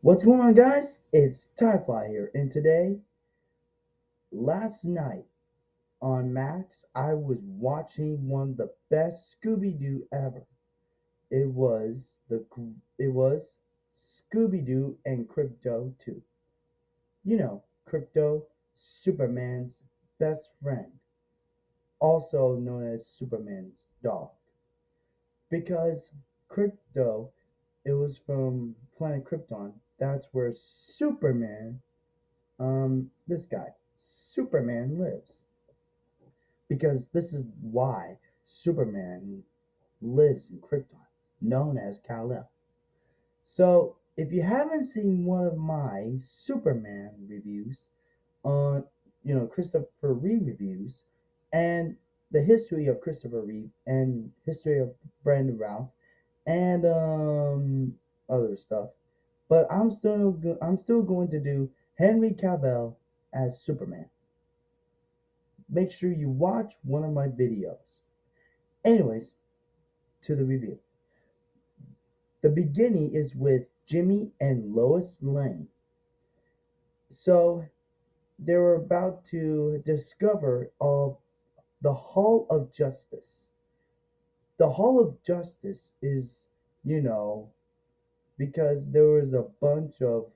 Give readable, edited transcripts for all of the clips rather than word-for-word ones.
What's going on, guys? It's Tyfly here, and today, last night on Max, I was watching one of the best Scooby Doo ever. It was Scooby Doo and Krypto 2. Krypto, Superman's best friend, also known as Superman's dog, because Krypto, it was from planet Krypton. That's where this guy, Superman lives. Because this is why Superman lives in Krypton, known as Kal-El. So, if you haven't seen one of my Superman reviews on, Christopher Reeve reviews, and the history of Christopher Reeve and history of Brandon Routh and other stuff, but I'm still going to do Henry Cavill as Superman. Make sure you watch one of my videos. Anyways, to the review. The beginning is with Jimmy and Lois Lane. So they were about to discover of the Hall of Justice. The Hall of Justice is, you know, because there was a bunch of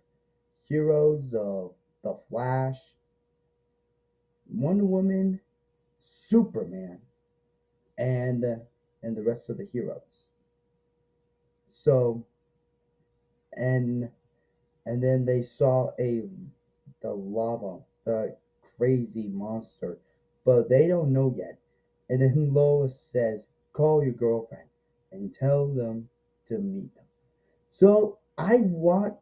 heroes of the Flash, Wonder Woman, Superman, and the rest of the heroes. So and and then they saw the lava, the crazy monster, but they don't know yet. And then Lois says, "Call your girlfriend and tell them to meet them." So I want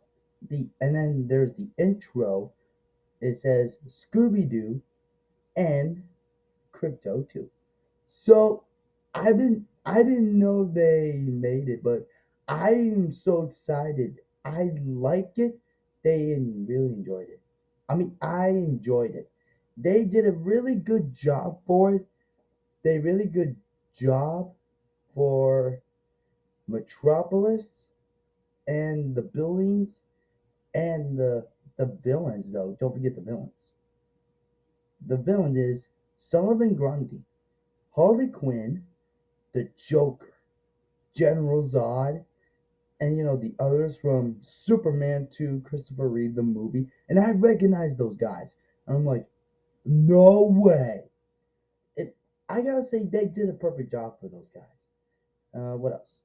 and then there's the intro. It says Scooby Doo and Krypto too. So I didn't know they made it, but I am so excited. I like it. They really enjoyed it. I mean, I enjoyed it. They did a really good job for it. They really good job for Metropolis and the buildings and the villains though. Don't forget the villains. The villain is Sullivan Grundy, Harley Quinn, the Joker, General Zod, and the others from Superman to Christopher Reeve the movie, and I recognize those guys. And I'm like, no way! It, I gotta say they did a perfect job for those guys. What else?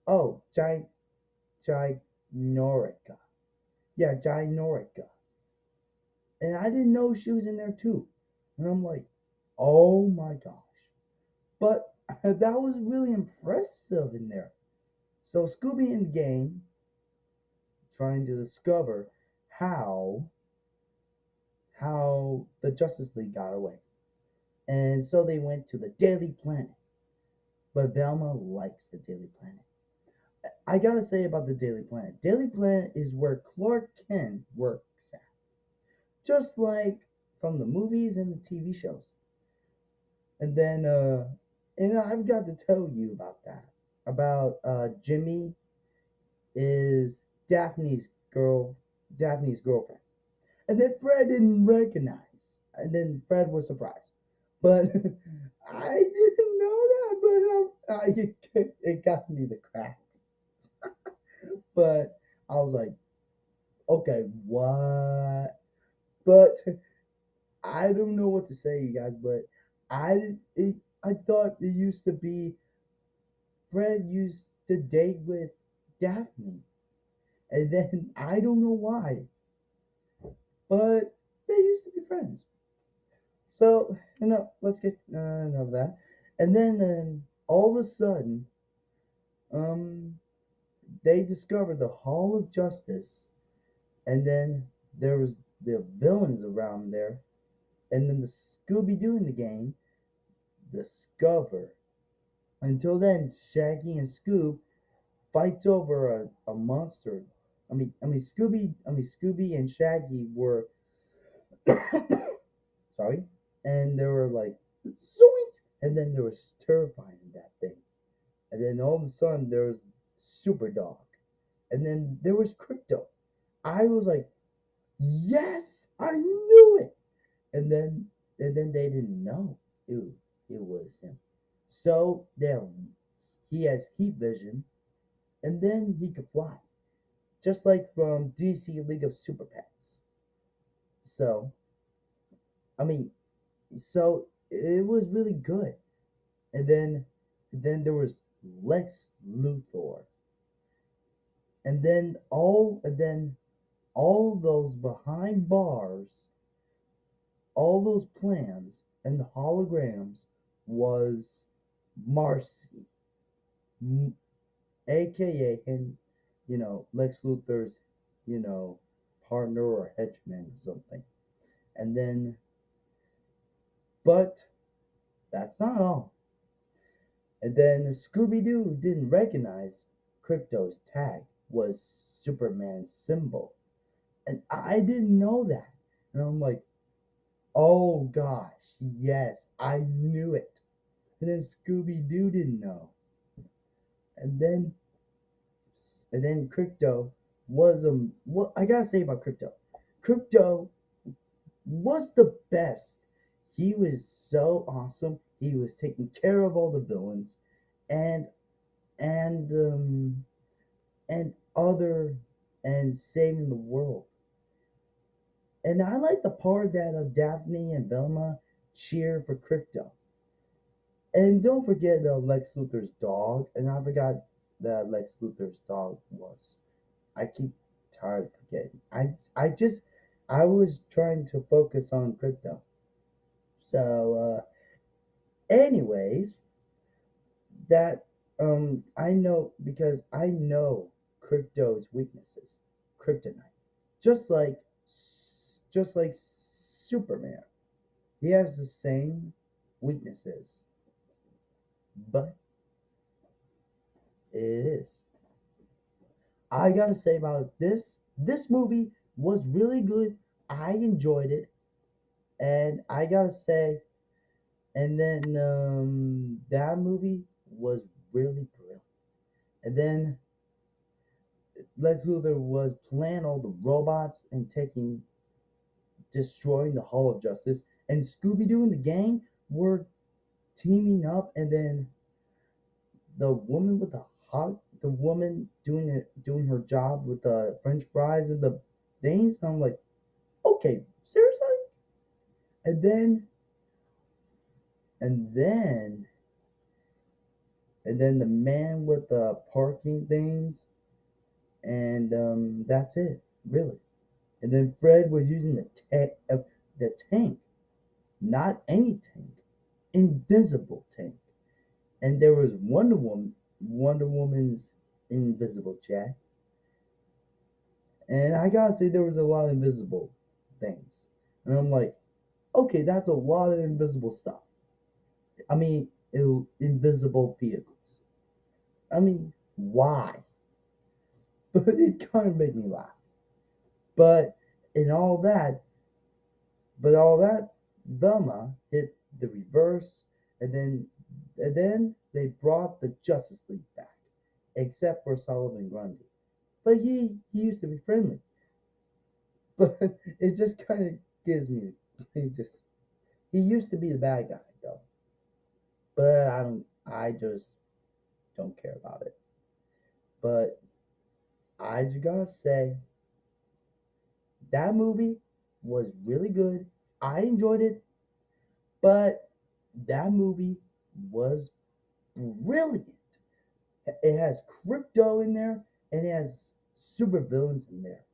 Oh, Ginorika. Yeah, Ginorika. And I didn't know she was in there too. And I'm like, oh my gosh! But that was really impressive in there. So Scooby in the game trying to discover how the Justice League got away. And so they went to the Daily Planet. But Velma likes the Daily Planet. I gotta say about the Daily Planet. Daily Planet is where Clark Kent works at. Just like from the movies and the TV shows. And then and I've got to tell you about that. About Jimmy is Daphne's girlfriend. And then Fred didn't recognize. And then Fred was surprised. But I didn't know that, but it got me the cracks. But I was like, okay, what? But I don't know what to say, you guys. But I thought it used to be Fred used to date with Daphne, and then I don't know why, but they used to be friends. So let's get enough of that. And then all of a sudden, um, they discovered the Hall of Justice, and then there was the villains around there, and then the Scooby Doo in the game discover. Until then, Shaggy and Scoob fights over a monster. Scooby and Shaggy were sorry, and they were like zoinks, and then there was terrifying that thing, and then all of a sudden there was Super Dog, and then there was Krypto, I was like, yes, I knew it. And then they didn't know it, it was him. So there, he has heat vision, and then he could fly, just like from DC League of Super Pets. So I mean, so it was really good. And then there was Lex Luthor, and then all those behind bars, all those plans and the holograms was Marcy, aka him, Lex Luthor's, you know, partner or henchman or something. And then, but that's not all. And then Scooby Doo didn't recognize Krypto's tag was Superman's symbol. And I didn't know that. And I'm like, oh gosh, yes, I knew it. And then Scooby Doo didn't know. And then Krypto was what I gotta say about Krypto. Krypto was the best. He was so awesome. He was taking care of all the villains, and and um and other and saving the world. And I like the part that Daphne and Velma cheer for Krypto. And don't forget Lex Luthor's dog. And I forgot that Lex Luthor's dog was. I keep tired of forgetting. I was trying to focus on Krypto. So anyways, that I know because I know Krypto's weaknesses. Kryptonite. Just like just like Superman. He has the same weaknesses, but it is. I gotta say about this movie was really good. I enjoyed it, and I gotta say, and then that movie was really brilliant. And then Lex Luthor was playing all the robots and destroying the Hall of Justice, and Scooby Doo and the gang were teaming up, and then the woman doing her job with the French fries and the things. And I'm like, okay, seriously? And then and then and then the man with the parking things, and that's it, really. And then Fred was using the tank, not any tank, invisible tank. And there was Wonder Woman's invisible jet. And I gotta say, there was a lot of invisible things. And I'm like, okay, that's a lot of invisible stuff. I mean, invisible vehicles. I mean, why? But it kind of made me laugh. But in all that, Velma hit the reverse, and then they brought the Justice League back, except for Sullivan Grundy. But he used to be friendly. But it just kind of gives me he just he used to be the bad guy though. But I just don't care about it. But I just gotta say that movie was really good. I enjoyed it, but that movie was brilliant. It has Krypto in there, and it has super villains in there.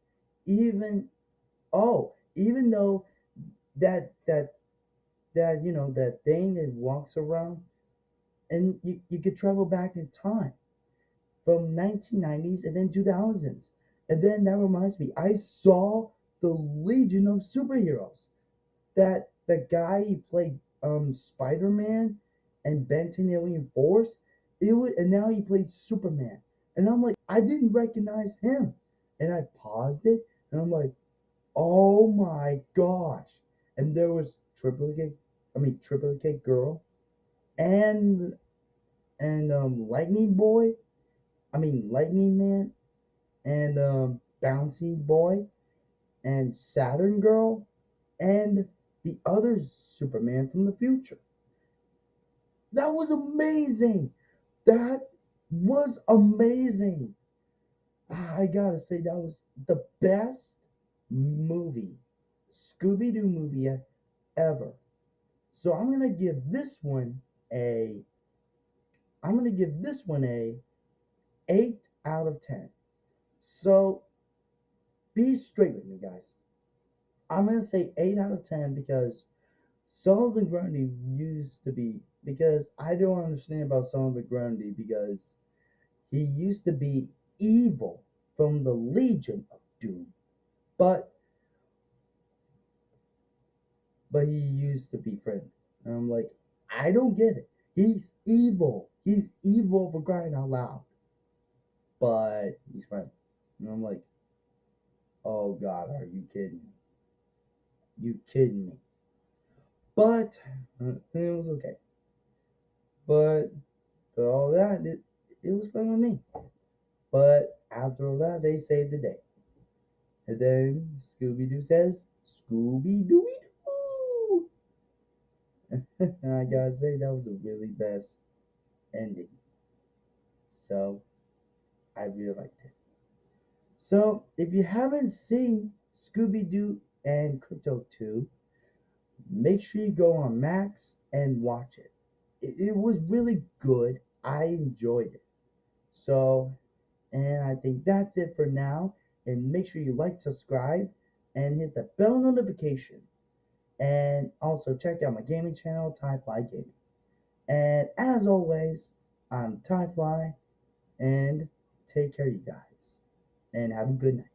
Even even though that that that thing that walks around, and you could travel back in time from 1990s and then 2000s. And then that reminds me, I saw the Legion of Superheroes. That the guy he played Spider-Man and Benton Alien Force, and now he plays Superman. And I'm like, I didn't recognize him. And I paused it, and I'm like, oh my gosh. And there was Triplicate Girl, and Lightning Boy, Lightning Man, and Bouncy Boy and Saturn Girl and the other Superman from the future. That was amazing. That was amazing. I gotta say, that was the best movie, Scooby Doo movie ever. So a, I'm gonna give this one a 8 out of 10. So be straight with me, guys. I'm gonna say 8 out of 10 because Sullivan Grundy used to be, because I don't understand about Sullivan Grundy because he used to be evil from the Legion of Doom, but he used to be friendly. And I'm like, I don't get it. He's evil. He's evil for crying out loud, but he's friendly. And I'm like, oh God, are you kidding me? You kidding me? But it was okay. But for all that, it was fun with me. But after all that, they saved the day. And then Scooby Doo says, Scooby Dooby Doo. And I gotta say, that was a really best ending. So I really liked it. So if you haven't seen Scooby Doo and Krypto 2, make sure you go on Max and watch it. It was really good. I enjoyed it. So, and I think that's it for now. And make sure you like, subscribe, and hit the bell notification. And also check out my gaming channel, Tyfly Gaming. And as always, I'm Tyfly, and take care, you guys. And have a good night.